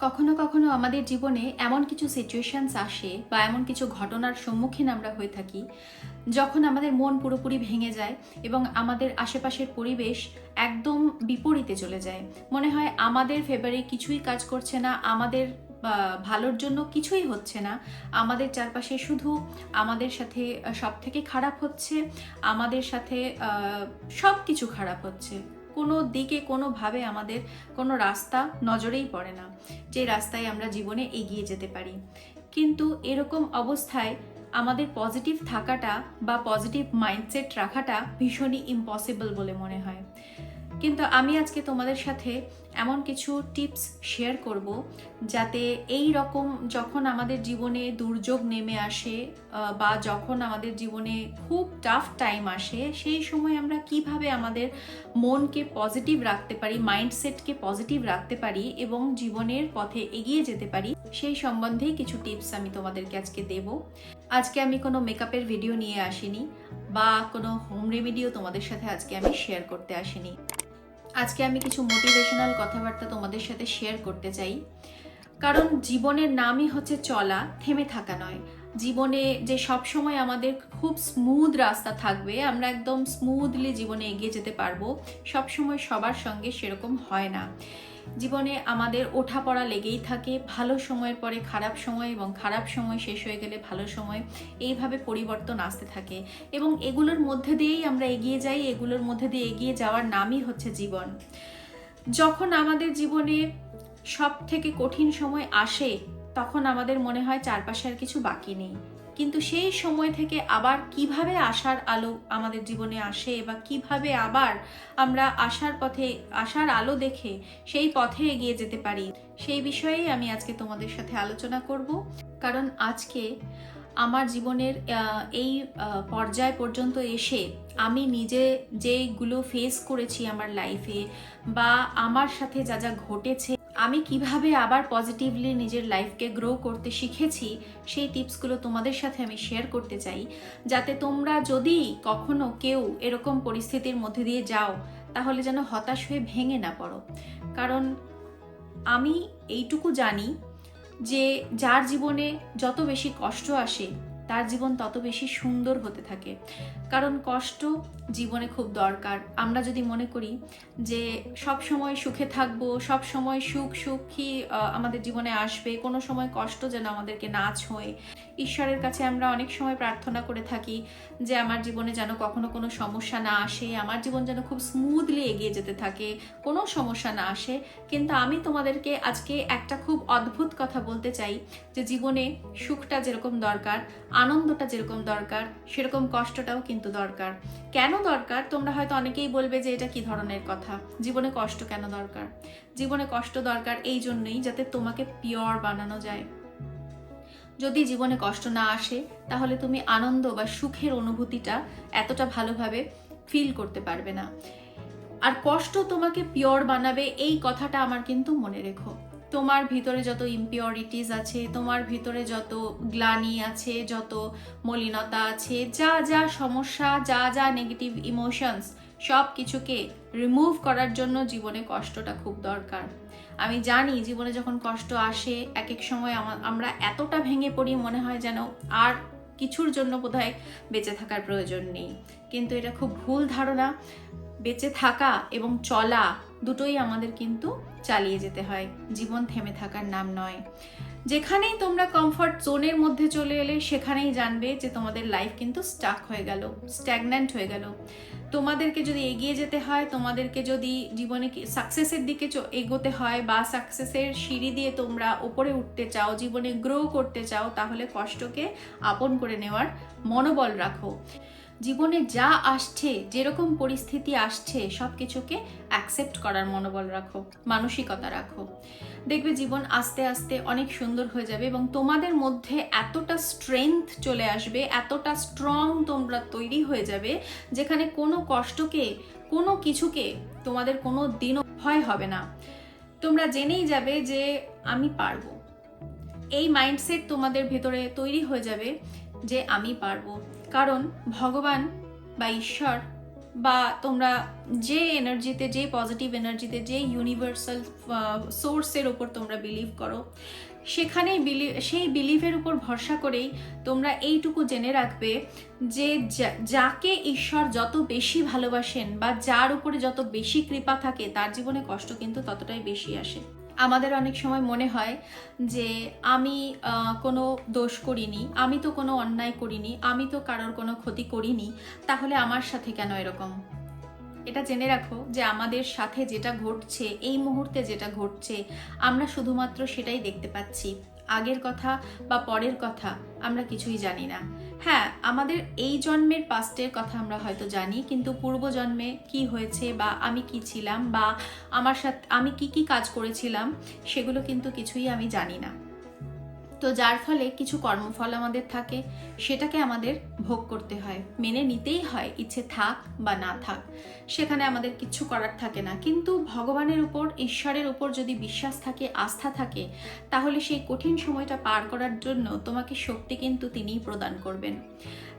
কখনো কখনো আমাদের জীবনে এমন কিছু সিচুয়েশনস আসে বা এমন কিছু ঘটনার সম্মুখীন আমরা হয়ে থাকি যখন আমাদের মন পুরোপুরি ভেঙে যায় এবং আমাদের আশেপাশের পরিবেশ একদম বিপরীতে চলে যায়। মনে হয় আমাদের ফেভারে কিছুই কাজ করছে না, আমাদের ভালোর জন্য কিছুই হচ্ছে না, আমাদের চারপাশে শুধু আমাদের সাথে সব থেকে খারাপ হচ্ছে, আমাদের সাথে সব কিছু খারাপ হচ্ছে। কোনো দিকে কোনোভাবে আমাদের কোনো রাস্তা নজরেই পড়ে না যে রাস্তায় আমরা জীবনে এগিয়ে যেতে পারি। কিন্তু এরকম অবস্থায় আমাদের পজিটিভ থাকাটা বা পজিটিভ মাইন্ডসেট রাখাটা ভীষণই ইম্পসিবল বলে মনে হয়। কিন্তু আমি আজকে তোমাদের সাথে এমন কিছু টিপস শেয়ার করব যাতে এই রকম যখন আমাদের জীবনে দুর্যোগ নেমে আসে বা যখন আমাদের জীবনে খুব টাফ টাইম আসে, সেই সময় আমরা কিভাবে আমাদের মনকে পজিটিভ রাখতে পারি, মাইন্ডসেটকে পজিটিভ রাখতে পারি এবং জীবনের পথে এগিয়ে যেতে পারি, সেই সম্বন্ধেই কিছু টিপস আমি তোমাদেরকে আজকে দেব। আজকে আমি কোনো মেকআপের ভিডিও নিয়ে আসিনি বা কোনো হোম রেমেডিও তোমাদের সাথে আজকে আমি শেয়ার করতে আসিনি। আজকে আমি কিছু মোটিভেশনাল কথাবার্তা তোমাদের সাথে শেয়ার করতে চাই। কারণ জীবনের নামই হচ্ছে চলা, থেমে থাকা নয়। জীবনে যে সব সময় আমাদের খুব স্মুথ রাস্তা থাকবে, আমরা একদম স্মুথলি জীবনে এগিয়ে যেতে পারবো, সব সময় সবার সঙ্গে সেরকম হয় না। জীবনে আমাদের ওঠা পড়া লেগেই থাকে, ভালো সময়ের পরে খারাপ সময় এবং খারাপ সময় শেষ হয়ে গেলে ভালো সময়, এইভাবে পরিবর্তন আসতে থাকে এবং এগুলোর মধ্যে দিয়েই আমরা এগিয়ে যাই। এগুলোর মধ্যে দিয়ে এগিয়ে যাওয়ার নামই হচ্ছে জীবন। যখন আমাদের জীবনে সব থেকে কঠিন সময় আসে তখন আমাদের মনে হয় চারপাশে আর কিছু বাকি নেই, কিন্তু সেই সময় থেকে আবার কিভাবে আশার আলো আমাদের জীবনে আসে বা কিভাবে আবার আমরা আশার আলো দেখে সেই পথে এগিয়ে যেতে পারি, সেই বিষয়েই আমি আজকে তোমাদের সাথে আলোচনা করব। কারণ আজকে আমার জীবনের এই পর্যায় পর্যন্ত এসে আমি নিজে যেগুলো ফেস করেছি আমার লাইফে বা আমার সাথে যা যা ঘটেছে, আমি কিভাবে আবার পজিটিভলি নিজের লাইফকে গ্রো করতে শিখেছি, সেই টিপসগুলো তোমাদের সাথে আমি শেয়ার করতে চাই, যাতে তোমরা যদি কখনো কেউ এরকম পরিস্থিতির মধ্যে দিয়ে যাও তাহলে যেন হতাশ হয়ে ভেঙে না পড়ো। কারণ আমি এইটুকু জানি যে যার জীবনে যত বেশি কষ্ট আসে তার জীবন তত বেশি সুন্দর হতে থাকে। কারণ কষ্ট জীবনে খুব দরকার। আমরা যদি মনে করি যে সব সময় সুখে থাকবো, সব সময় সুখী আমাদের জীবনে আসবে, কোনো সময় কষ্ট যেন আমাদেরকে না ছোঁয়। ঈশ্বরের কাছে আমরা অনেক সময় প্রার্থনা করে থাকি যে আমার জীবনে যেন কখনো কোনো সমস্যা না আসে, আমার জীবন যেন খুব স্মুথলি এগিয়ে যেতে থাকে, কোনো সমস্যা না আসে। কিন্তু আমি তোমাদেরকে আজকে একটা খুব অদ্ভুত কথা বলতে চাই যে জীবনে সুখটা যেরকম দরকার, আনন্দটা যেরকম দরকার, সেরকম কষ্টটাও কিন্তু দরকার। কেন দরকার? তোমরা হয়তো অনেকেই বলবে যে এটা কি ধরনের কথা, জীবনে কষ্ট কেন দরকার? জীবনে কষ্ট দরকার এই জন্যই যাতে তোমাকে পিওর বানানো যায়। যদি জীবনে কষ্ট না আসে তাহলে তুমি আনন্দ বা সুখের অনুভূতিটা এতটা ভালোভাবে ফিল করতে পারবে না। আর কষ্ট তোমাকে পিওর বানাবে এই কথাটা আমার কিন্তু মনে রেখো। তোমার ভিতরে যত ইমপিওরিটিস আছে, তোমার ভিতরে যত গ্লানি আছে, যত মলিনতা আছে, যা যা সমস্যা, যা যা নেগেটিভ ইমোশনস, সব কিছুকে রিমুভ করার জন্য জীবনে কষ্টটা খুব দরকার। আমি জানি জীবনে যখন কষ্ট আসে এক এক সময় আমরা এতটা ভেঙে পড়ি, মনে হয় যেন আর কিছুর জন্য বোধহয় বেঁচে থাকার প্রয়োজন নেই। কিন্তু এটা খুব ভুল ধারণা। বেঁচে থাকা এবং চলা দুটোই আমাদের কিন্তু চালিয়ে যেতে হয়, জীবন থেমে থাকার নাম নয়। যেখানেই তোমরা কমফর্ট জোনের মধ্যে চলে এলে সেখানেই জানবে যে তোমাদের লাইফ কিন্তু স্টাক হয়ে গেল, স্ট্যাগন্যান্ট হয়ে গেল। তোমাদেরকে যদি এগিয়ে যেতে হয়, তোমাদেরকে যদি জীবনে সাকসেসের দিকে এগোতে হয় বা সাকসেসের সিঁড়ি দিয়ে তোমরা ওপরে উঠতে চাও, জীবনে গ্রো করতে চাও, তাহলে কষ্টকে আপন করে নেওয়ার মনোবল রাখো। জীবনে যা আসছে, যেরকম পরিস্থিতি আসছে, সব কিছুকে অ্যাকসেপ্ট করার মনোবল রাখো, মানসিকতা রাখো। দেখবে জীবন আস্তে আস্তে অনেক সুন্দর হয়ে যাবে এবং তোমাদের মধ্যে এতটা স্ট্রেংথ চলে আসবে, এতটা স্ট্রং তোমরা তৈরি হয়ে যাবে, যেখানে কোনো কষ্টকে, কোনো কিছুকে তোমাদের কোনো দিনও ভয় হবে না। তোমরা জেনেই যাবে যে আমি পারবো। এই মাইন্ডসেট তোমাদের ভেতরে তৈরি হয়ে যাবে যে আমি পারবো। কারণ ভগবান বা ঈশ্বর বা তোমরা যে এনার্জিতে, যে পজিটিভ এনার্জিতে, যে ইউনিভার্সাল সোর্সের ওপর তোমরা বিলিভ করো, সেখানেই সেই বিলিভের উপর ভরসা করেই তোমরা এইটুকু জেনে রাখবে যে যাকে ঈশ্বর যত বেশি ভালোবাসেন বা যার উপরে যত বেশি কৃপা থাকে তার জীবনে কষ্ট কিন্তু ততটাই বেশি আসে। আমাদের অনেক সময় মনে হয় যে আমি কোনো দোষ করিনি, আমি তো কোনো অন্যায় করিনি, আমি তো কারোর কোনো ক্ষতি করিনি, তাহলে আমার সাথে কেন এরকম। এটা জেনে রাখো যে আমাদের সাথে যেটা ঘটছে, এই মুহূর্তে যেটা ঘটছে, আমরা শুধুমাত্র সেটাই দেখতে পাচ্ছি। আগের কথা বা পরের কথা আমরা কিছুই জানি না। হ্যাঁ, আমাদের এই জন্মের পাস্টের কথা আমরা হয়তো জানি, কিন্তু পূর্বজন্মে কি হয়েছে বা আমি কি ছিলাম বা আমার সাথে আমি কি কি কাজ করেছিলাম সেগুলো কিন্তু কিছুই আমি জানি না। তো যার ফলে কিছু কর্মফল আমাদের থাকে, সেটাকে আমাদের ভোগ করতে হয়, মেনে নিতেই হয়, ইচ্ছে থাক বা না থাক, সেখানে আমাদের কিচ্ছু করার থাকে না। কিন্তু ভগবানের উপর, ঈশ্বরের উপর যদি বিশ্বাস থাকে, আস্থা থাকে, তাহলে সেই কঠিন সময়টা পার করার জন্য তোমাকে শক্তি কিন্তু তিনিই প্রদান করবেন।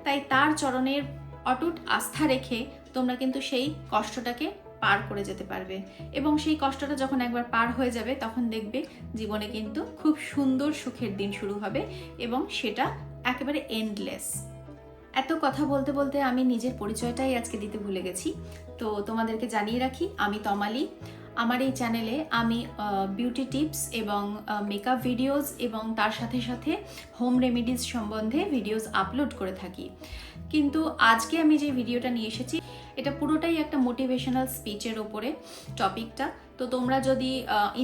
তাই তার চরণের অটুট আস্থা রেখে তোমরা কিন্তু সেই কষ্টটাকে পার করে যেতে পারবে, এবং সেই কষ্টটা যখন একবার পার হয়ে যাবে তখন দেখবে জীবনে কিন্তু খুব সুন্দর সুখের দিন শুরু হবে, এবং সেটা একেবারে এন্ডলেস। এত কথা বলতে বলতে আমি নিজের পরিচয়টাই আজকে দিতে ভুলে গেছি। তো তোমাদেরকে জানিয়ে রাখি, আমি তমালি। আমার এই চ্যানেলে আমি বিউটি টিপস এবং মেকআপ ভিডিওস এবং তার সাথে সাথে হোম রেমেডিজ সম্বন্ধে ভিডিওস আপলোড করে থাকি। কিন্তু আজকে আমি যে ভিডিওটা নিয়ে এসেছি এটা পুরোটাই একটা মোটিভেশনাল স্পিচের ওপরে টপিকটা। তো তোমরা যদি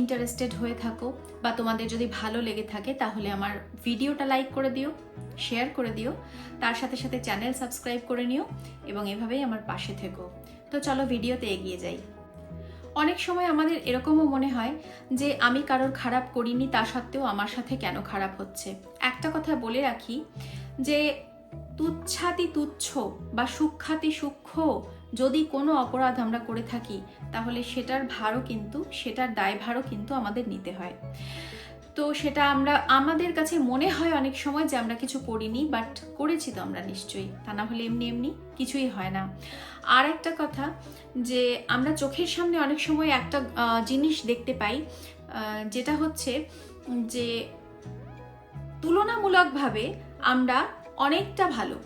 ইন্টারেস্টেড হয়ে থাকো বা তোমাদের যদি ভালো লেগে থাকে, তাহলে আমার ভিডিওটা লাইক করে দিও, শেয়ার করে দিও, তার সাথে সাথে চ্যানেল সাবস্ক্রাইব করে নিও, এবং এভাবেই আমার পাশে থেকো। তো চলো ভিডিওতে এগিয়ে যাই। অনেক সময় আমাদের এরকমও মনে হয় যে আমি কারোর খারাপ করিনি, তা সত্ত্বেও আমার সাথে কেন খারাপ হচ্ছে। একটা কথা বলে রাখি যে তুচ্ছাতি তুচ্ছ বা সূক্ষ্মাতি সূক্ষ্ম যদি কোনো অপরাধ আমরা করে থাকি, তাহলে সেটার ভারও কিন্তু, সেটার দায়ভারও কিন্তু আমাদের নিতে হয়। তো সেটা আমাদের কাছে মনে হয় অনেক সময় যে আমরা কিছু করিনি, বাট করেছি তো আমরা নিশ্চয়ই, তা না হলে এমনি এমনি কিছুই হয় না। আর একটা কথা, যে আমরা চোখের সামনে অনেক সময় একটা জিনিস দেখতে পাই, যেটা হচ্ছে যে তুলনামূলকভাবে আমরা অনেকটা ভালো,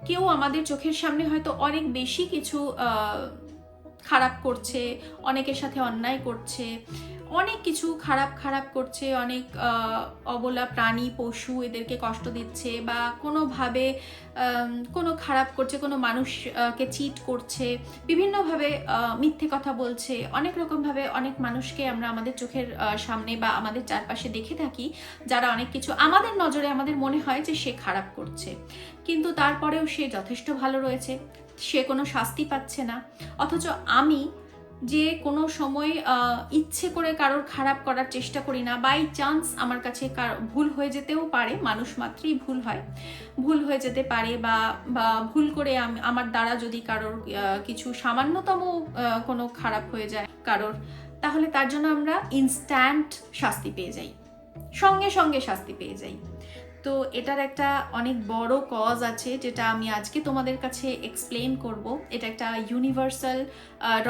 কেউ আমাদের চোখের সামনে হয়তো অনেক বেশি কিছু খারাপ করছে, অনেকের সাথে অন্যায় করছে, অনেক কিছু খারাপ করছে, অনেক অবলা প্রাণী পশু এদেরকে কষ্ট দিচ্ছে, বা কোনোভাবে কোনো খারাপ করছে, কোনো মানুষকে চিট করছে, বিভিন্নভাবে মিথ্যে কথা বলছে, অনেক রকমভাবে অনেক মানুষকে আমরা আমাদের চোখের সামনে বা আমাদের চারপাশে দেখে থাকি, যারা অনেক কিছু আমাদের নজরে আমাদের মনে হয় যে সে খারাপ করছে, কিন্তু তারপরেও সে যথেষ্ট ভালো রয়েছে, সে কোনো শাস্তি পাচ্ছে না। অথচ আমি যে কোনো সময় ইচ্ছে করে কারোর খারাপ করার চেষ্টা করি না, বাই চান্স আমার কাছে ভুল হয়ে যেতেও পারে, মানুষ মাত্রই ভুল হয়, ভুল হয়ে যেতে পারে, বা ভুল করে আমার দ্বারা যদি কারোর কিছু সামান্যতম কোনো খারাপ হয়ে যায় কারোর, তাহলে তার জন্য আমরা ইনস্ট্যান্ট শাস্তি পেয়ে যাই, সঙ্গে সঙ্গে শাস্তি পেয়ে যাই। তো এটার একটা অনেক বড় কজ আছে, যেটা আমি আজকে তোমাদের কাছে এক্সপ্লেন করব। এটা একটা ইউনিভার্সাল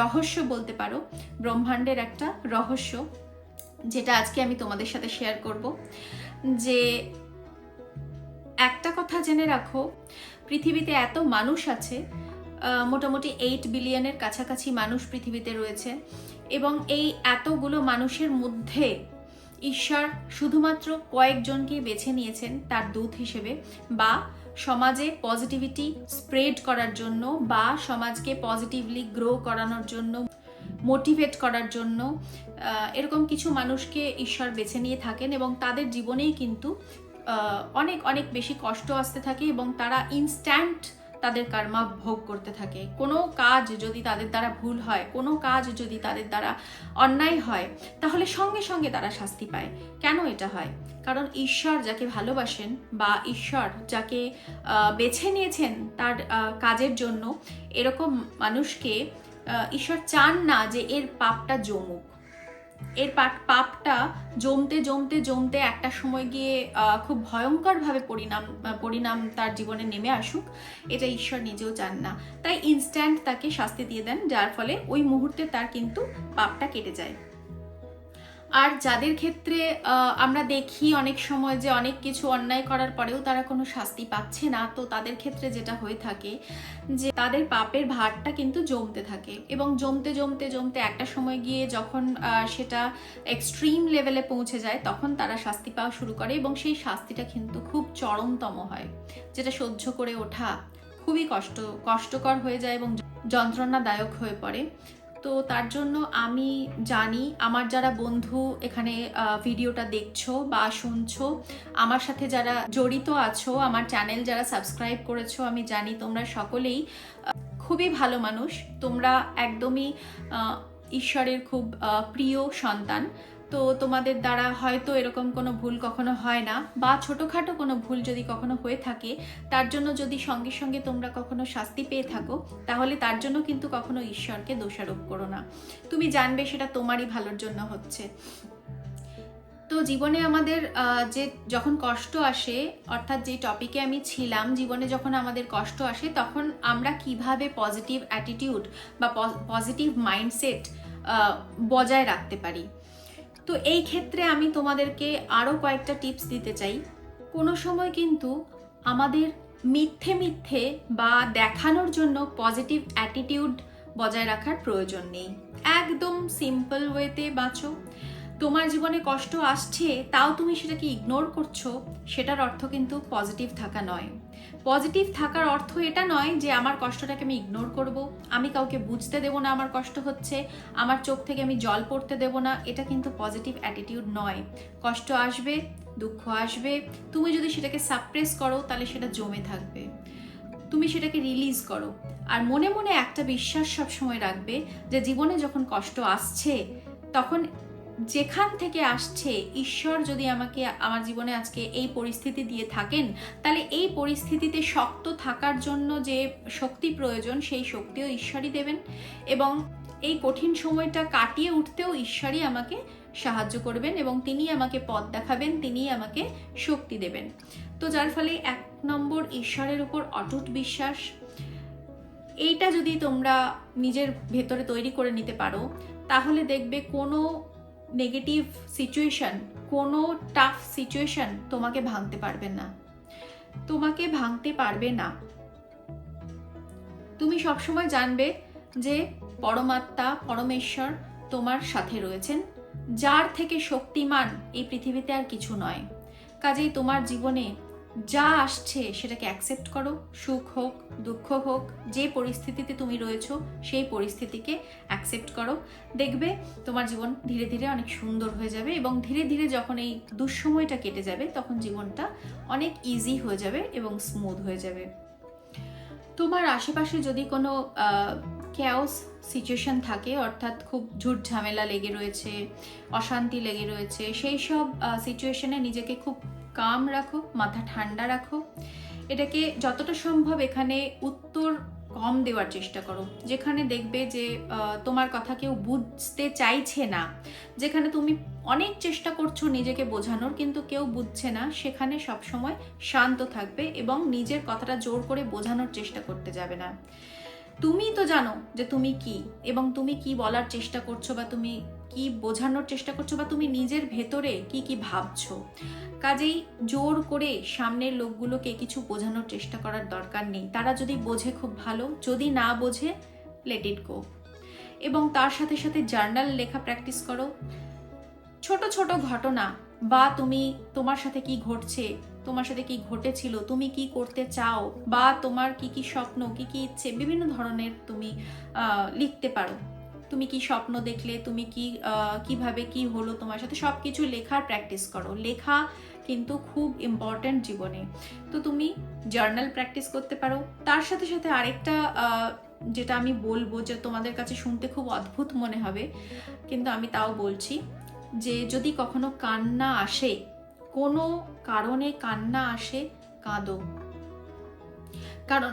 রহস্য বলতে পারো, ব্রহ্মাণ্ডের একটা রহস্য, যেটা আজকে আমি তোমাদের সাথে শেয়ার করব। যে একটা কথা জেনে রাখো, পৃথিবীতে এত মানুষ আছে, মোটামুটি 8 বিলিয়নের কাছাকাছি মানুষ পৃথিবীতে রয়েছে, এবং এই এতগুলো মানুষের মধ্যে ঈশ্বর শুধুমাত্র কয়েকজনকে বেছে নিয়েছেন তার দূত হিসেবে, বা সমাজে পজিটিভিটি স্প্রেড করার জন্য, বা সমাজকে পজিটিভলি গ্রো করানোর জন্য, মোটিভেট করার জন্য। এরকম কিছু মানুষকে ঈশ্বর বেছে নিয়ে থাকেন, এবং তাদের জীবনেই কিন্তু অনেক অনেক বেশি কষ্ট আসতে থাকে, এবং তারা ইনস্ট্যান্ট তাদের কর্মা ভোগ করতে থাকে। কোনো কাজ যদি তাদের দ্বারা ভুল হয়, কোনো কাজ যদি তাদের দ্বারা অন্যায় হয়, তাহলে সঙ্গে সঙ্গে তারা শাস্তি পায়। কেন এটা হয়? কারণ ঈশ্বর যাকে ভালোবাসেন, বা ঈশ্বর যাকে বেছে নিয়েছেন তার কাজের জন্য, এরকম মানুষকে ঈশ্বর চান না যে এর পাপটা জমুক। এর পাপটা জমতে জমতে জমতে একটা সময় গিয়ে খুব ভয়ঙ্করভাবে পরিণাম তার জীবনে নেমে আসুক, এটা ঈশ্বর নিজেও চান না। তাই ইনস্ট্যান্ট তাকে শাস্তি দিয়ে দেন, যার ফলে ওই মুহূর্তে তার কিন্তু পাপটা কেটে যায়। আর যাদের ক্ষেত্রে আমরা দেখি অনেক সময় যে অনেক কিছু অন্যায় করার পরেও তারা কোনো শাস্তি পাচ্ছে না, তো তাদের ক্ষেত্রে যেটা হয়ে থাকে যে তাদের পাপের ভারটা কিন্তু জমতে থাকে, এবং জমতে জমতে জমতে একটা সময় গিয়ে যখন সেটা এক্সট্রিম লেভেলে পৌঁছে যায়, তখন তারা শাস্তি পাওয়া শুরু করে, এবং সেই শাস্তিটা কিন্তু খুব চরমতম হয়, যেটা সহ্য করে ওঠা খুবই কষ্টকর হয়ে যায় এবং যন্ত্রণাদায়ক হয়ে পড়ে। তো তার জন্য আমি জানি, আমার যারা বন্ধু এখানে ভিডিওটা দেখছো বা শুনছো, আমার সাথে যারা জড়িত আছো, আমার চ্যানেল যারা সাবস্ক্রাইব করেছো, আমি জানি তোমরা সকলেই খুবই ভালো মানুষ, তোমরা একদমই ঈশ্বরের খুব প্রিয় সন্তান। তো তোমাদের দ্বারা হয়তো এরকম কোনো ভুল কখনো হয় না, বা ছোটোখাটো কোনো ভুল যদি কখনো হয়ে থাকে, তার জন্য যদি সঙ্গে সঙ্গে তোমরা কখনো শাস্তি পেয়ে থাকো, তাহলে তার জন্য কিন্তু কখনো ঈশ্বরকে দোষারোপ করো না। তুমি জানবে সেটা তোমারই ভালোর জন্য হচ্ছে। তো জীবনে আমাদের যে যখন কষ্ট আসে, অর্থাৎ যে টপিকে আমি ছিলাম, জীবনে যখন আমাদের কষ্ট আসে, তখন আমরা কিভাবে পজিটিভ অ্যাটিটিউড বা পজিটিভ মাইন্ডসেট বজায় রাখতে পারি। তো এই ক্ষেত্রে আমি তোমাদেরকে আরও কয়েকটা টিপস দিতে চাই। কোনো সময় কিন্তু আমাদের মিথ্যে মিথ্যে বা দেখানোর জন্য পজিটিভ অ্যাটিটিউড বজায় রাখার প্রয়োজন নেই। একদম সিম্পল ওয়েতে বাঁচো। তোমার জীবনে কষ্ট আসছে, তাও তুমি সেটাকে ইগনোর করছো, সেটার অর্থ কিন্তু পজিটিভ থাকা নয়। পজিটিভ থাকার অর্থ এটা নয় যে আমার কষ্টটাকে আমি ইগনোর করব, আমি কাউকে বুঝতে দেব না আমার কষ্ট হচ্ছে, আমার চোখ থেকে আমি জল পড়তে দেব না, এটা কিন্তু পজিটিভ অ্যাটিটিউড নয়। কষ্ট আসবে, দুঃখ আসবে, তুমি যদি সেটাকে সাপ্রেস করো তাহলে সেটা জমে থাকবে। তুমি সেটাকে রিলিজ করো, আর মনে মনে একটা বিশ্বাস সবসময় রাখবে যে জীবনে যখন কষ্ট আসছে, তখন যেখান থেকে আসছে, ঈশ্বর যদি আমাকে আমার জীবনে আজকে এই পরিস্থিতি দিয়ে থাকেন, তাহলে এই পরিস্থিতিতে শক্ত থাকার জন্য যে শক্তি প্রয়োজন, সেই শক্তিও ঈশ্বরই দেবেন, এবং এই কঠিন সময়টা কাটিয়ে উঠতেও ঈশ্বরই আমাকে সাহায্য করবেন, এবং তিনি আমাকে পথ দেখাবেন, তিনি আমাকে শক্তি দেবেন। তো যার ফলে 1 নম্বর, ঈশ্বরের উপর অটুট বিশ্বাস। এইটা যদি তোমরা নিজের ভেতরে তৈরি করে নিতে পারো, তাহলে দেখবে কোনো নেগেটিভ সিচুয়েশন, কোনো টাফ সিচুয়েশন তোমাকে ভাঙতে পারবে না, তোমাকে ভাঙতে পারবে না। তুমি সবসময় জানবে যে পরমাত্মা, পরমেশ্বর তোমার সাথে রয়েছেন, যার থেকে শক্তিমান এই পৃথিবীতে আর কিছু নয়। কাজেই তোমার জীবনে যা আসছে সেটাকে অ্যাকসেপ্ট করো, সুখ হোক, দুঃখ হোক, যে পরিস্থিতিতে তুমি রয়েছো সেই পরিস্থিতিকে অ্যাকসেপ্ট করো। দেখবে তোমার জীবন ধীরে ধীরে অনেক সুন্দর হয়ে যাবে, এবং ধীরে ধীরে যখন এই দুঃসময়টা কেটে যাবে, তখন জীবনটা অনেক ইজি হয়ে যাবে এবং স্মুথ হয়ে যাবে। তোমার আশেপাশে যদি কোনো ক্যাওস সিচুয়েশন থাকে, অর্থাৎ খুব ঝুট ঝামেলা লেগে রয়েছে, অশান্তি লেগে রয়েছে, সেই সব সিচুয়েশনে নিজেকে খুব কাম রাখো, মাথা ঠান্ডা রাখো। এটাকে যতটা সম্ভব এখানে উত্তর কম দেওয়ার চেষ্টা করো। যেখানে দেখবে যে তোমার কথা কেউ বুঝতে চাইছে না, যেখানে তুমি অনেক চেষ্টা করছো নিজেকে বোঝানোর কিন্তু কেউ বুঝছে না, সেখানে সবসময় শান্ত থাকবে এবং নিজের কথাটা জোর করে বোঝানোর চেষ্টা করতে যাবে না। তুমি তো জানো যে তুমি কি, এবং তুমি কি বলার চেষ্টা করছো, বা তুমি কি বোঝানোর চেষ্টা করছো, বা তুমি নিজের ভেতরে কি কি ভাবছো। কাজেই জোর করে সামনের লোকগুলোকে কিছু বোঝানোর চেষ্টা করার দরকার নেই। তারা যদি বোঝে খুব ভালো, যদি না বোঝে লেট ইট গো। এবং তার সাথে সাথে জার্নাল লেখা প্র্যাকটিস করো। ছোট ছোট ঘটনা, বা তুমি তোমার সাথে কি ঘটছে, তোমার সাথে কি ঘটেছিল, তুমি কি করতে চাও, বা তোমার কি কি স্বপ্ন, কি কি ইচ্ছে, বিভিন্ন ধরনের তুমি লিখতে পারো। তুমি কি স্বপ্ন দেখলে, তুমি কি কিভাবে কি হলো তোমার সাথে, সব কিছু লেখার প্র্যাকটিস করো। লেখা কিন্তু খুব ইম্পর্ট্যান্ট জীবনে। তো তুমি জার্নাল প্র্যাকটিস করতে পারো। তার সাথে সাথে আরেকটা যেটা আমি বলবো, যে তোমাদের কাছে শুনতে খুব অদ্ভুত মনে হবে, কিন্তু আমি তাও বলছি, যে যদি কখনো কান্না আসে, কোনো কারণে কান্না আসে, কাঁদো। কারণ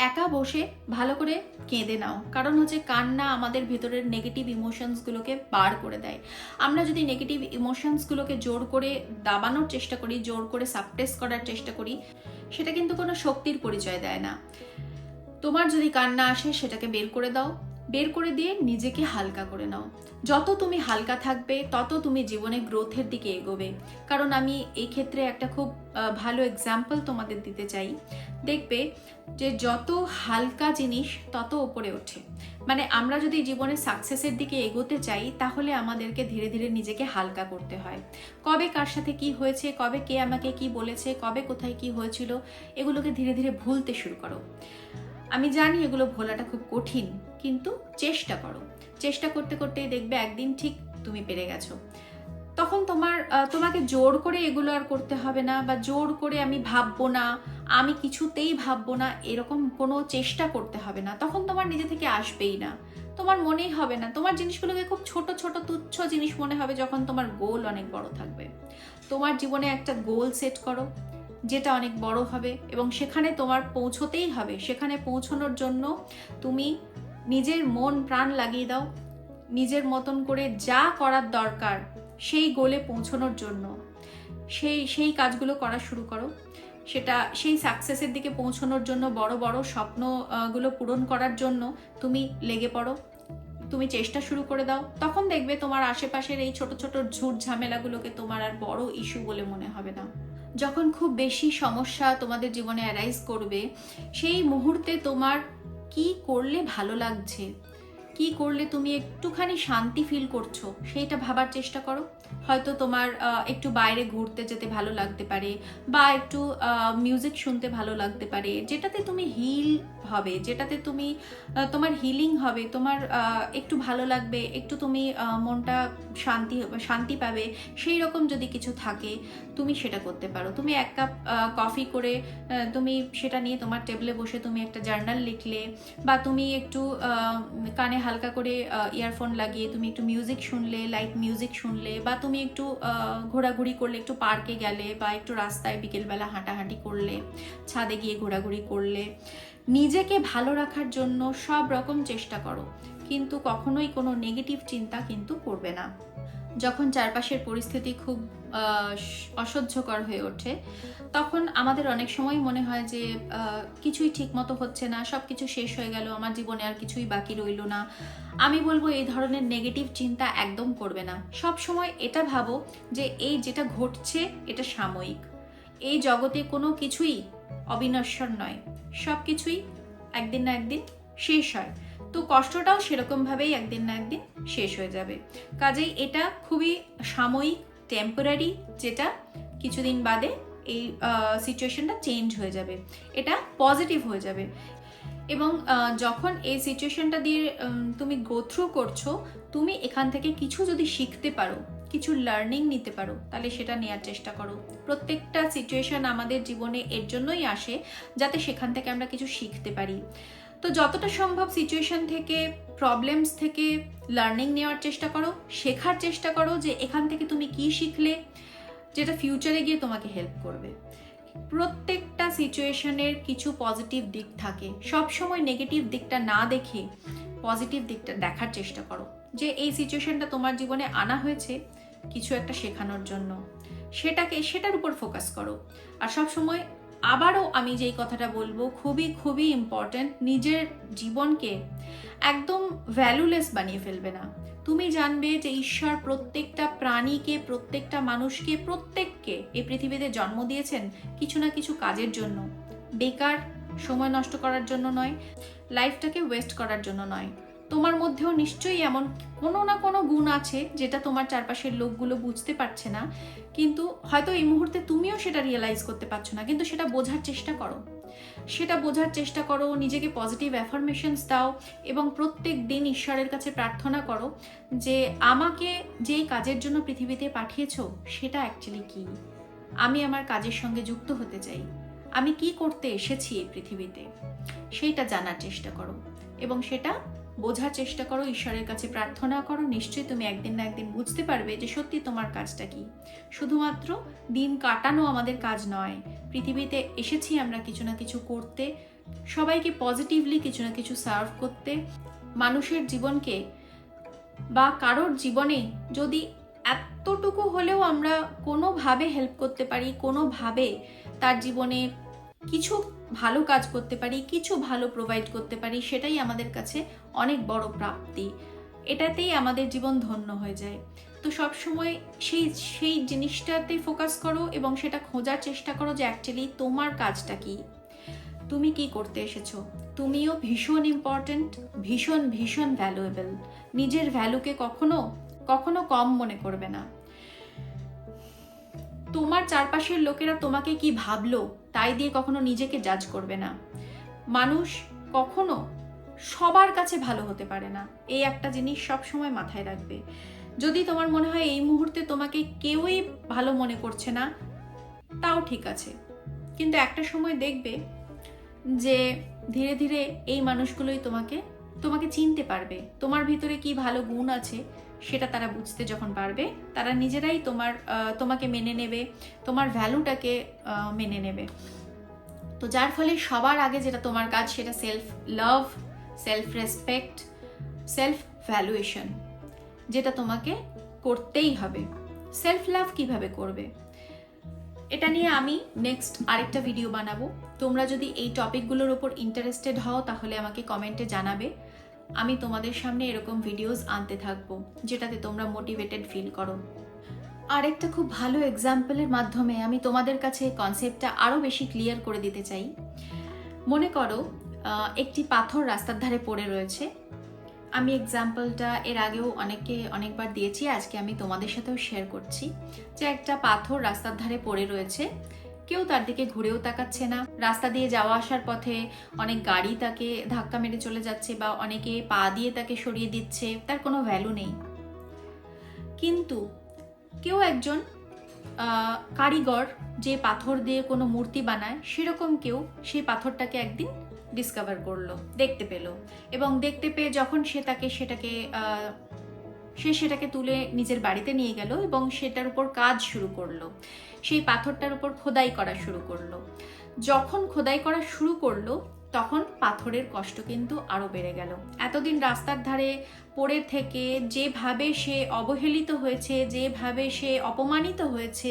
একা বসে ভালো করে কেঁদে নাও। কারণ হচ্ছে কান্না আমাদের ভেতরের নেগেটিভ ইমোশনসগুলোকে বার করে দেয়। আমরা যদি নেগেটিভ ইমোশনসগুলোকে জোর করে দাবানোর চেষ্টা করি, জোর করে সাপ্রেস করার চেষ্টা করি, সেটা কিন্তু কোনো শক্তির পরিচয় দেয় না। তোমার যদি কান্না আসে সেটাকে বের করে দাও, বের করে দিয়ে নিজেকে হালকা করে নাও। যত তুমি হালকা থাকবে তত তুমি জীবনে গ্রোথের দিকে এগোবে। কারণ আমি এই ক্ষেত্রে একটা খুব ভালো এক্সাম্পল তোমাদের দিতে চাই। দেখবে যে যত হালকা জিনিস তত ওপরে ওঠে। মানে আমরা যদি জীবনে সাকসেসের দিকে এগোতে চাই তাহলে আমাদেরকে ধীরে ধীরে নিজেকে হালকা করতে হয়। কবে কার সাথে কি হয়েছে, কবে কে আমাকে কি বলেছে, কবে কোথায় কি হয়েছিল, এগুলোকে ধীরে ধীরে ভুলতে শুরু করো। আমি জানি এগুলো ভোলাটা খুব কঠিন, কিন্তু চেষ্টা করো। চেষ্টা করতে করতেই দেখবে একদিন ঠিক তুমি পেরে গেছো। তখন তোমাকে জোর করে এগুলো আর করতে হবে না, বা জোর করে আমি ভাববো না, আমি কিছুতেই ভাববো না, এরকম কোনো চেষ্টা করতে হবে না। তখন তোমার নিজে থেকে আসবেই না, তোমার মনেই হবে না। তোমার জিনিসগুলোকে খুব ছোট ছোট তুচ্ছ জিনিস মনে হবে যখন তোমার গোল অনেক বড় থাকবে। তোমার জীবনে একটা গোল সেট করো যেটা অনেক বড় হবে, এবং সেখানে তোমার পৌঁছতেই হবে। সেখানে পৌঁছানোর জন্য তুমি নিজের মন প্রাণ লাগিয়ে দাও, নিজের মতন করে যা করার দরকার সেই গোলে পৌঁছানোর জন্য সেই কাজগুলো করা শুরু করো। সেটা সেই সাকসেসের দিকে পৌঁছানোর জন্য, বড় বড় স্বপ্নগুলো পূরণ করার জন্য তুমি লেগে পড়ো, তুমি চেষ্টা শুরু করে দাও। তখন দেখবে তোমার আশেপাশের এই ছোট ছোট ঝুট ঝামেলাগুলোকে তোমার আর বড় ইস্যু বলে মনে হবে না। যখন খুব বেশি সমস্যা তোমাদের জীবনে অ্যারাইজ করবে, সেই মুহূর্তে তোমার কি করলে ভালো লাগছে, কি করলে তুমি একটুখানি শান্তি ফিল করছো, সেইটা ভাবার চেষ্টা করো। হয়তো তোমার একটু বাইরে ঘুরতে যেতে ভালো লাগতে পারে, বা একটু মিউজিক শুনতে ভালো লাগতে পারে, যেটাতে তুমি হিল হবে, যেটাতে তুমি তোমার হিলিং হবে, তোমার একটু ভালো লাগবে, একটু তুমি মনটা শান্তি পাবে। সেই রকম যদি কিছু থাকে তুমি সেটা করতে পারো। তুমি এক কাপ কফি করে তুমি সেটা নিয়ে তোমার টেবিলে বসে তুমি একটা জার্নাল লিখলে, বা তুমি একটু কানে হালকা করে ইয়ারফোন লাগিয়ে তুমি একটু মিউজিক শুনলে, লাইট মিউজিক শুনলে, বা তুমি একটু ঘোরাঘুরি করলে, একটু পার্কে গেলে, বা একটু রাস্তায় বিকেলবেলা হাঁটাহাঁটি করলে, ছাদে গিয়ে ঘোরাঘুরি করলে। নিজেকে ভালো রাখার জন্য সব রকম চেষ্টা করো, কিন্তু কখনোই কোনো নেগেটিভ চিন্তা কিন্তু করবে না। যখন চারপাশের পরিস্থিতি খুব অসহ্যকর হয়ে ওঠে, তখন আমাদের অনেক সময় মনে হয় যে কিছুই ঠিক মতো হচ্ছে না, সব কিছু শেষ হয়ে গেল, আমার জীবনে আর কিছুই বাকি রইল না। আমি বলবো এই ধরনের নেগেটিভ চিন্তা একদম করবে না। সব সময় এটা ভাবো যে এই যেটা ঘটছে এটা সাময়িক। এই জগতে কোনো কিছুই অবিনশ্বর নয়, সব কিছুই একদিন না একদিন শেষ হয়। তো কষ্টটাও সেরকমভাবেই একদিন না একদিন শেষ হয়ে যাবে। কাজেই এটা খুবই সাময়িক, টেম্পোরারি, যেটা কিছুদিন বাদে এই সিচুয়েশনটা চেঞ্জ হয়ে যাবে, এটা পজিটিভ হয়ে যাবে। এবং যখন এই সিচুয়েশনটা দিয়ে তুমি গো থ্রু করছো, তুমি এখান থেকে কিছু যদি শিখতে পারো, কিছু লার্নিং নিতে পারো, তাহলে সেটা নেওয়ার চেষ্টা করো। প্রত্যেকটা সিচুয়েশন আমাদের জীবনে এর জন্যই আসে যাতে সেখান থেকে আমরা কিছু শিখতে পারি। তো যতটা সম্ভব সিচুয়েশন থেকে, প্রবলেমস থেকে লার্নিং নেওয়ার চেষ্টা করো, শেখার চেষ্টা করো যে এখান থেকে তুমি কি শিখলে যেটা ফিউচারে গিয়ে তোমাকে হেল্প করবে। প্রত্যেকটা সিচুয়েশনের কিছু পজিটিভ দিক থাকে, সব সময় নেগেটিভ দিকটা না দেখে পজিটিভ দিকটা দেখার চেষ্টা করো, যে এই সিচুয়েশনটা তোমার জীবনে আনা হয়েছে কিছু একটা শেখানোর জন্য, সেটার উপর ফোকাস করো। আর সব সময় আবারও আমি যেই কথাটা বলবো, খুবই খুবই ইম্পর্টেন্ট, নিজের জীবনকে একদম ভ্যালুলেস বানিয়ে ফেলবে না। তুমি জানবে যে ঈশ্বর প্রত্যেকটা প্রাণীকে, প্রত্যেকটা মানুষকে, প্রত্যেককে এই পৃথিবীতে জন্ম দিয়েছেন কিছু না কিছু কাজের জন্য। বেকার সময় নষ্ট করার জন্য নয়, লাইফটাকে ওয়েস্ট করার জন্য নয়। তোমার মধ্যেও নিশ্চয়ই এমন কোনো না কোনো গুণ আছে যেটা তোমার চারপাশের লোকগুলো বুঝতে পারছে না, কিন্তু হয়তো এই মুহূর্তে তুমিও সেটা রিয়েলাইজ করতে পারছো না, কিন্তু সেটা বোঝার চেষ্টা করো। সেটা বোঝার চেষ্টা করো, নিজেকে পজিটিভ অ্যাফার্মেশনস দাও, এবং প্রত্যেক দিন ঈশ্বরের কাছে প্রার্থনা করো যে আমাকে যেই কাজের জন্য পৃথিবীতে পাঠিয়েছো সেটা অ্যাকচুয়ালি কি, আমি আমার কাজের সঙ্গে যুক্ত হতে চাই, আমি কি করতে এসেছি এই পৃথিবীতে, সেইটা জানার চেষ্টা করো এবং সেটা বোঝার চেষ্টা করো, ঈশ্বরের কাছে প্রার্থনা করো। নিশ্চয়ই তুমি একদিন না একদিন বুঝতে পারবে যে সত্যি তোমার কাজটা কি। শুধুমাত্র দিন কাটানো আমাদের কাজ নয়, পৃথিবীতে এসেছি আমরা কিছু না কিছু করতে, সবাইকে পজিটিভলি কিছু না কিছু সার্ভ করতে, মানুষের জীবনকে বা কারোর জীবনে যদি এতটুকু হলেও আমরা কোনোভাবে হেল্প করতে পারি, কোনোভাবে তার জীবনে কিছু ভালো কাজ করতে পারি, কিছু ভালো প্রোভাইড করতে পারি, সেটাই আমাদের কাছে অনেক বড় প্রাপ্তি। এটাতেই আমাদের জীবন ধন্য হয়ে যায়। তো সবসময় সেই সেই জিনিসটাতে ফোকাস করো এবং সেটা খোঁজার চেষ্টা করো যে অ্যাকচুয়ালি তোমার কাজটা কি, তুমি কি করতে এসেছো। তুমিও ভীষণ ইম্পর্ট্যান্ট, ভীষণ ভীষণ ভ্যালুয়েবল। নিজের ভ্যালুকে কখনো কখনো কম মনে করবে না। তোমার চারপাশের লোকেরা তোমাকে কি ভাবলো তাই দিয়ে কখনো নিজেকে জাজ করবে না। মানুষ কখনো সবার কাছে ভালো হতে পারে না, এই একটা জিনিস সব সময় মাথায় রাখবে। যদি তোমার মনে হয় এই মুহূর্তে তোমাকে কেউই ভালো মনে করছে না, তাও ঠিক আছে, কিন্তু একটা সময় দেখবে যে ধীরে ধীরে এই মানুষগুলোই তোমাকে চিনতে পারবে। তোমার ভিতরে কি ভালো গুণ আছে সেটা তারা বুঝতে যখন পারবে, তারা নিজেরাই তোমাকে মেনে নেবে, তোমার ভ্যালুটাকে মেনে নেবে। তো যার ফলে সবার আগে যেটা তোমার কাজ সেটা self love, self respect, self valuation, যেটা তোমাকে করতেই হবে। সেলফ লাভ কিভাবে করবে এটা নিয়ে আমি নেক্সট আরেকটা ভিডিও বানাবো। তোমরা যদি এই টপিকগুলোর উপর ইন্টারেস্টেড হও তাহলে আমাকে কমেন্টে জানাবে। আমি তোমাদের সামনে এরকম ভিডিওস আনতে থাকবো যেটাতে তোমরা মোটিভেটেড ফিল করো। আরেকটা খুব ভালো এক্সাম্পলের মাধ্যমে আমি তোমাদের কাছে কনসেপ্টটা আরও বেশি ক্লিয়ার করে দিতে চাই। মনে করো একটি পাথর রাস্তার ধারে পড়ে রয়েছে। আমি এক্সাম্পলটা এর আগেও অনেকবার দিয়েছি, আজকে আমি তোমাদের সাথেও শেয়ার করছি যে একটা পাথর রাস্তার ধারে পড়ে রয়েছে, কেউ তার দিকে ঘুরেও তাকাচ্ছে না। রাস্তা দিয়ে যাওয়া আসার পথে অনেক গাড়ি তাকে ধাক্কা মেরে চলে যাচ্ছে বা অনেকে পা দিয়ে তাকে সরিয়ে দিচ্ছে, তার কোনো ভ্যালু নেই। কিন্তু কেউ একজন কারিগর যে পাথর দিয়ে কোনো মূর্তি বানায়, সেরকম কেউ সেই পাথরটাকে একদিন ডিসকভার করলো, দেখতে পেল, এবং দেখতে পেয়ে যখন সে সেটাকে তুলে নিজের বাড়িতে নিয়ে গেল এবং সেটার উপর কাজ শুরু করলো, সেই পাথরটার উপর খোদাই করা শুরু করলো। যখন খোদাই করা শুরু করলো তখন পাথরের কষ্ট কিন্তু আরো বেড়ে গেল। এতদিন রাস্তার ধারে পড়ে থেকে যেভাবে সে অবহেলিত হয়েছে, যেভাবে সে অপমানিত হয়েছে,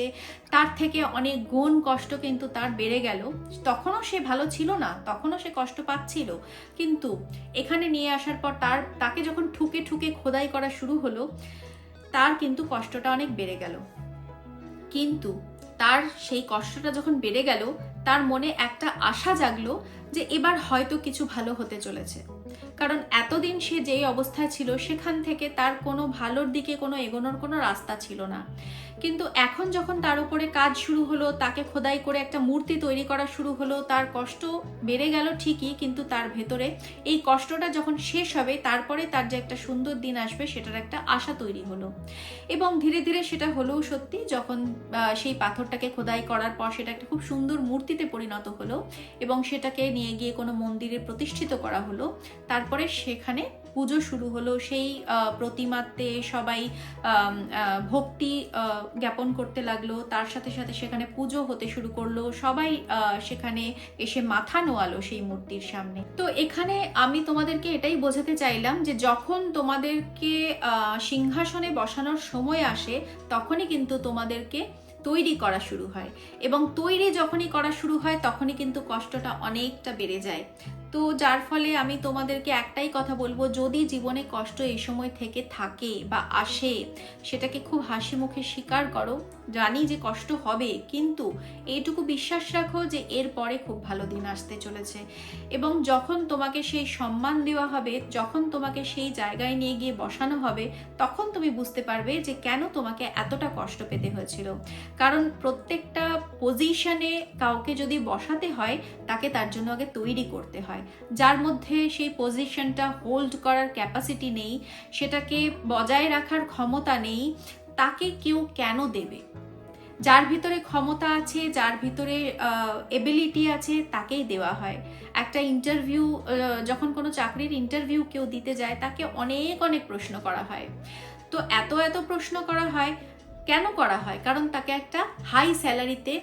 তার থেকে অনেক গুণ কষ্ট কিন্তু তার বেড়ে গেল। তখনও সে ভালো ছিল না, তখনও সে কষ্ট পাচ্ছিল, কিন্তু এখানে নিয়ে আসার পর তাকে যখন ঠুকে ঠুকে খোদাই করা শুরু হলো, তার কিন্তু কষ্টটা অনেক বেড়ে গেল। কিন্তু তার সেই কষ্টটা যখন বেড়ে গেল, তার মনে একটা আশা জাগলো যে এবার হয়তো কিছু ভালো হতে চলেছে। কারণ এতদিন সে যেই অবস্থায় ছিল সেখান থেকে তার কোনো ভালোর দিকে কোনো এগোনোর কোনো রাস্তা ছিল না। কিন্তু এখন যখন তার উপরে কাজ শুরু হলো, তাকে খোদাই করে একটা মূর্তি তৈরি করা শুরু হলো, তার কষ্ট বেড়ে গেল ঠিকই, কিন্তু তার ভেতরে এই কষ্টটা যখন শেষ হবে তারপরে তার যে একটা সুন্দর দিন আসবে সেটার একটা আশা তৈরি হলো। এবং ধীরে ধীরে সেটা হলেও সত্যি, যখন সেই পাথরটাকে খোদাই করার পর সেটা একটা খুব সুন্দর মূর্তিতে পরিণত হলো এবং সেটাকে নিয়ে গিয়ে কোনো মন্দিরে প্রতিষ্ঠিত করা হলো। তারপরে সেখানে পুজো শুরু হলো, সেই প্রতিমাতে সবাই ভক্তি জ্ঞাপন করতে লাগলো, তার সাথে সাথে সেখানে পুজো হতে শুরু করলো, সবাই সেখানে এসে মাথা নোয়ালো সেই মূর্তির সামনে। তো এখানে আমি তোমাদেরকে এটাই বোঝাতে চাইলাম যে যখন তোমাদেরকে সিংহাসনে বসানোর সময় আসে তখনই কিন্তু তোমাদেরকে তৈরি করা শুরু হয়, এবং তৈরি যখনই করা শুরু হয় তখনই কিন্তু কষ্টটা অনেকটা বেড়ে যায়। তো যার ফলে আমি তোমাদেরকে একটাই কথা বলবো, যদি জীবনে কষ্ট এই সময় থেকে থাকে বা আসে, সেটাকে খুব হাসি মুখে স্বীকার করো। জানি যে কষ্ট হবে, কিন্তু এইটুকু বিশ্বাস রাখো যে এর পরে খুব ভালো দিন আসতে চলেছে। এবং যখন তোমাকে সেই সম্মান দেওয়া হবে, যখন তোমাকে সেই জায়গায় নিয়ে গিয়ে বসানো হবে, তখন তুমি বুঝতে পারবে যে কেন তোমাকে এতটা কষ্ট পেতে হয়েছিল। কারণ প্রত্যেকটা পজিশনে কাউকে যদি বসাতে হয়, তাকে তার জন্য আগে তৈরি করতে হয়। যার মধ্যে সেই পজিশনটা হোল্ড করার ক্যাপাসিটি নেই, সেটাকে বজায় রাখার ক্ষমতা নেই, তাকে কেউ কেন দেবে? যার ভিতরে ক্ষমতা আছে, যার ভিতরে এবিলিটি আছে, তাকেই দেওয়া হয়। একটা ইন্টারভিউ, যখন কোনো চাকরির ইন্টারভিউ কেউ দিতে যায়, তাকে অনেক অনেক প্রশ্ন করা হয়। তো এত প্রশ্ন করা হয়, কেন করা হয়? কারণ তাকে একটা হাই স্যালারিতে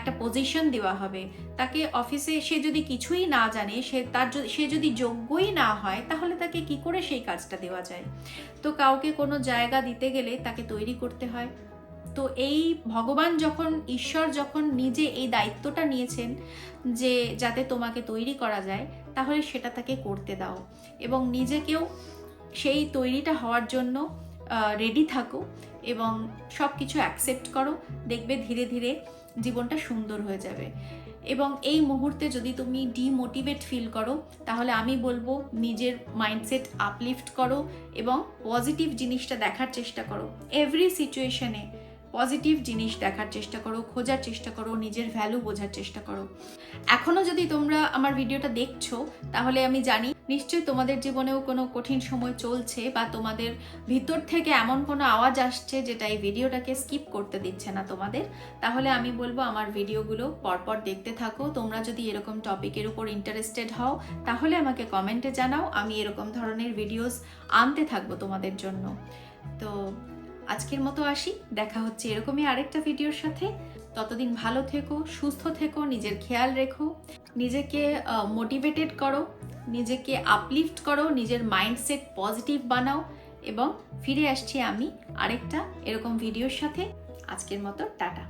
একটা পজিশন দেওয়া হবে, তাকে অফিসে সে যদি কিছুই না জানে, সে যদি যোগ্যই না হয়, তাহলে তাকে কি করে সেই কাজটা দেওয়া যায়? তো কাউকে কোনো জায়গা দিতে গেলে তাকে তৈরি করতে হয়। তো এই ভগবান যখন, ঈশ্বর যখন নিজে এই দায়িত্বটা নিয়েছেন যে যাতে তোমাকে তৈরি করা যায়, তাহলে সেটা তাকে করতে দাও এবং নিজেকেও সেই তৈরিটা হওয়ার জন্য রেডি থাকো এবং সব কিছু অ্যাকসেপ্ট করো। দেখবে ধীরে ধীরে জীবনটা সুন্দর হয়ে যাবে। এবং এই মুহূর্তে যদি তুমি ডিমোটিভেট ফিল করো, তাহলে আমি বলবো নিজের মাইন্ডসেট আপলিফট করো এবং পজিটিভ জিনিসটা দেখার চেষ্টা করো। এভরি সিচুয়েশনে পজিটিভ জিনিস দেখার চেষ্টা করো, খোঁজার চেষ্টা করো, নিজের ভ্যালু বোঝার চেষ্টা করো। এখনো যদি তোমরা আমার ভিডিওটা দেখছো, তাহলে আমি জানি নিশ্চয়ই তোমাদের জীবনেও কোনো কঠিন সময় চলছে, বা তোমাদের ভিতর থেকে এমন কোনো আওয়াজ আসছে যেটা এই ভিডিওটাকে স্কিপ করতে দিচ্ছে না তোমাদের। তাহলে আমি বলবো আমার ভিডিওগুলো পরপর দেখতে থাকো। তোমরা যদি এরকম টপিকের উপর ইন্টারেস্টেড হও, তাহলে আমাকে কমেন্টে জানাও, আমি এরকম ধরনের ভিডিওস আনতে থাকবো তোমাদের জন্য। তো আজকের মতো আসি, দেখা হচ্ছে এরকমই আরেকটা ভিডিওর সাথে। ততদিন ভালো থেকো, সুস্থ থেকো, নিজের খেয়াল রেখো, নিজেকে মোটিভেটেড করো, নিজেকে আপলিফট করো, নিজের মাইন্ডসেট পজিটিভ বানাও। এবং ফিরে আসছি আমি আরেকটা এরকম ভিডিওর সাথে। আজকের মতো টাটা।